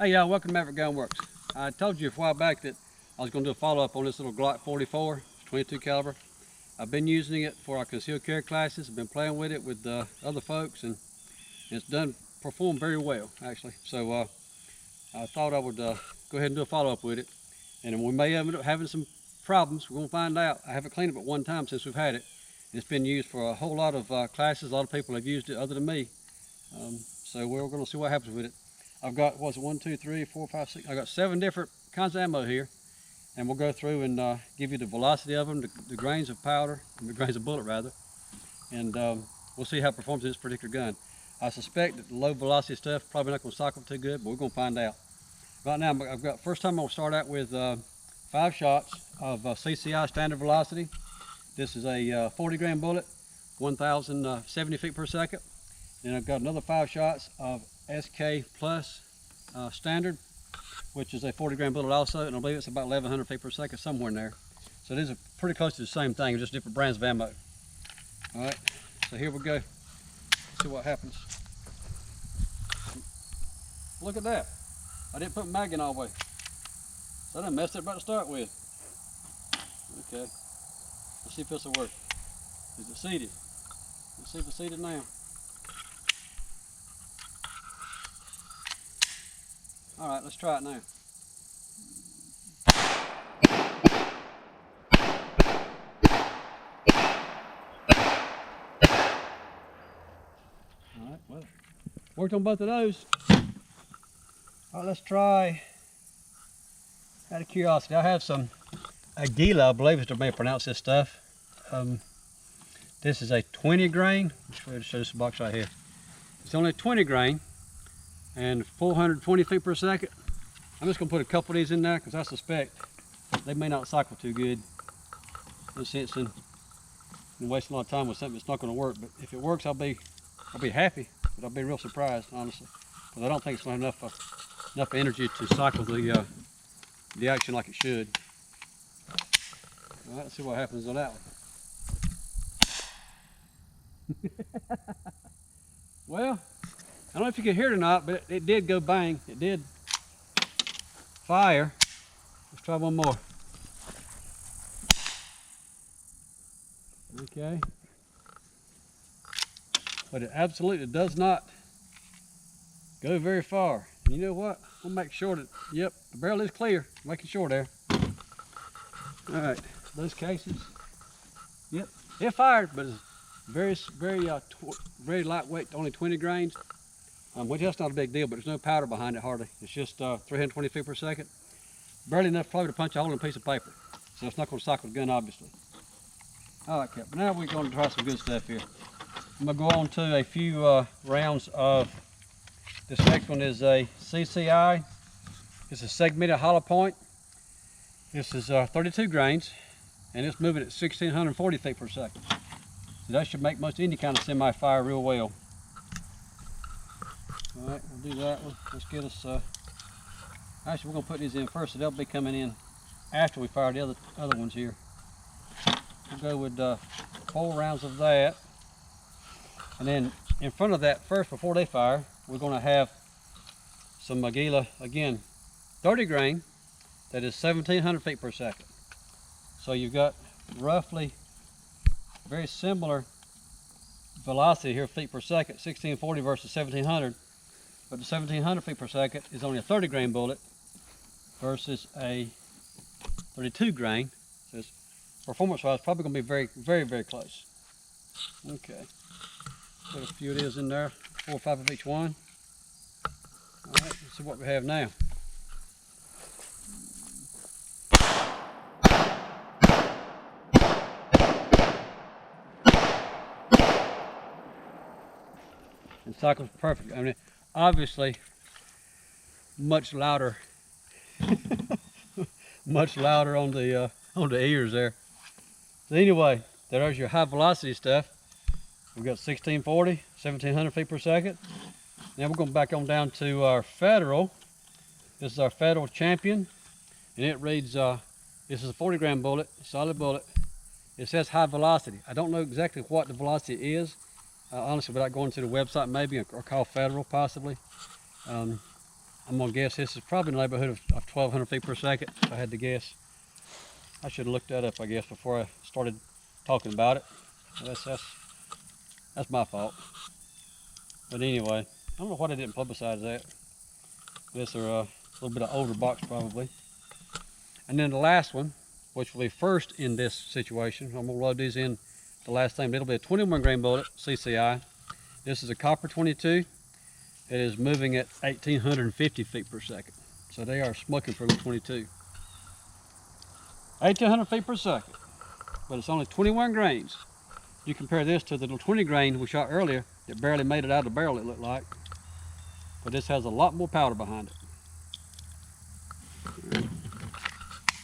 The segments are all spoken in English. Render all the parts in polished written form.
Hey y'all, welcome to Maverick Gun Works. I told you a while back that I was going to do a follow-up on this little Glock 44, 22 caliber. I've been using it for our concealed carry classes. I've been playing with it with other folks, and it's performed very well actually. So I thought I would go ahead and do a follow-up with it, and we may end up having some problems. We're going to find out. I haven't cleaned it but one time since we've had it. It's been used for a whole lot of classes. A lot of people have used it other than me. So we're going to see what happens with it. I've got, what's it, 1, 2, 3, 4, 5, 6. I've got 7 different kinds of ammo here, and we'll go through and give you the velocity of them, the grains of powder, the grains of bullet rather, and we'll see how it performs in this particular gun. I suspect that the low velocity stuff probably not going to cycle too good, but we're going to find out. Right now, first time I'm going to start out with 5 shots of CCI standard velocity. This is a 40 grain bullet, 1,070 feet per second. Then I've got another 5 shots of SK Plus standard, which is a 40 grain bullet also, and I believe it's about 1,100 feet per second, somewhere in there. So these are pretty close to the same thing, just different brands of ammo. All right, so here we go. Let's see what happens. Look at that. I didn't put mag in all the way. So I done messed it about to start with. Okay, let's see if this will work. Is it seated? Let's see if it's seated now. All right, let's try it now. All right, well, worked on both of those. All right, let's try, out of curiosity, I have some Aguila, I believe is the way to pronounce this stuff. This is a 20 grain. Let's show this box right here. It's only 20 grain and 420 feet per second. I'm just going to put a couple of these in there because I suspect they may not cycle too good. No sense in wasting a lot of time with something that's not going to work. But if it works, I'll be happy, but I'll be real surprised, honestly, because I don't think it's going to have enough energy to cycle the action like it should. All right, let's see what happens on that one. Well, I don't know if you can hear it or not, but it did go bang. It did fire. Let's try one more. Okay. But it absolutely does not go very far. And you know what? We'll make sure that, yep, the barrel is clear. Making sure there. All right, those cases. Yep, it fired, but it's very lightweight, only 20 grains. Which that's not a big deal, but there's no powder behind it hardly. It's just 320 feet per second. Barely enough probably to punch a hole in a piece of paper. So it's not going to cycle the gun, obviously. All right, Cap. Now we're going to try some good stuff here. I'm going to go on to a few rounds of, this next one is a CCI. It's a segmented hollow point. This is 32 grains, and it's moving at 1,640 feet per second. So that should make most any kind of semi fire real well. All right, we'll do that one. Let's get us, actually we're going to put these in first, so they'll be coming in after we fire the other ones here. We'll go with 4 rounds of that. And then in front of that first, before they fire, we're going to have some Aguila, again, 30 grain, that is 1,700 feet per second. So you've got roughly very similar velocity here, feet per second, 1,640 versus 1,700. But the 1,700 feet per second is only a 30 grain bullet versus a 32 grain. So it's, performance-wise, probably going to be very, very, very close. Okay, put a few of these in there, 4 or 5 of each one. All right, let's see what we have now. And cycles perfect. I mean, obviously, much louder, much louder on the ears there. So anyway, there's your high velocity stuff. We've got 1,640, 1,700 feet per second. Now we're going back on down to our Federal. This is our Federal Champion, and it reads, this is a 40 gram bullet, solid bullet. It says high velocity. I don't know exactly what the velocity is. Honestly, without going to the website maybe, or call Federal possibly. I I'm gonna guess this is probably in the neighborhood of 1,200 feet per second, if I had to guess. I should have looked that up, I guess, before I started talking about it. That's my fault. But anyway, I don't know why they didn't publicize that. This are a little bit of older box probably. And then the last one, which will be first in this situation, I'm gonna load these in the last thing. It'll be a 21 grain bullet, CCI. This is a copper 22. It is moving at 1,850 feet per second. So they are smoking for a little 22. 1,800 feet per second, but it's only 21 grains. You compare this to the little 20 grain we shot earlier that barely made it out of the barrel, it looked like. But this has a lot more powder behind it.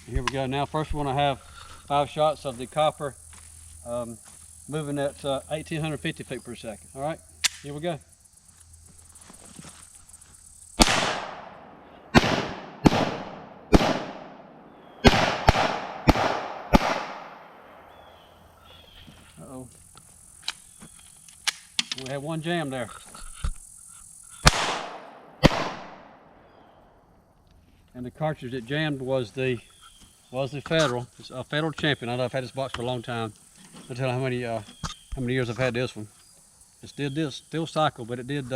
Here we go. Now first we want to have 5 shots of the copper moving at 1,850 feet per second. All right, here we go. Uh-oh. We had one jam there. And the cartridge that jammed was the Federal. It's a Federal Champion. I know I've had this box for a long time. I'll tell you how many years I've had this one. It still cycle, but it did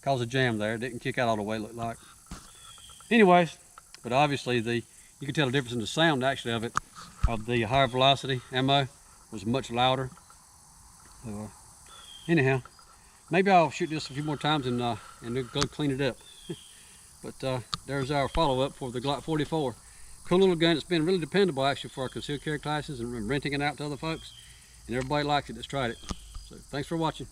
cause a jam there. It didn't kick out all the way, it looked like. Anyways, but obviously you can tell the difference in the sound actually of it. Of the higher velocity ammo was much louder. So, anyhow, maybe I'll shoot this a few more times and then go clean it up. But there's our follow-up for the Glock 44. Cool little gun. It's been really dependable actually for our concealed carry classes and renting it out to other folks. And everybody likes it that's tried it. So thanks for watching.